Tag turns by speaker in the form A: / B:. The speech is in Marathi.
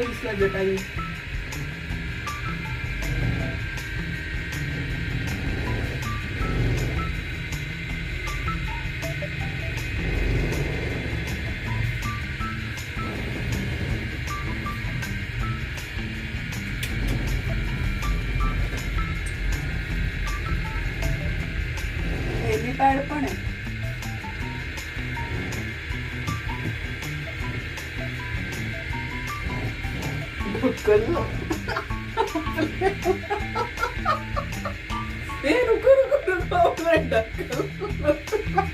A: दिसला जटायू. हेलिपॅड पण आहे. ढकललं. हे नको नको नको ढकल.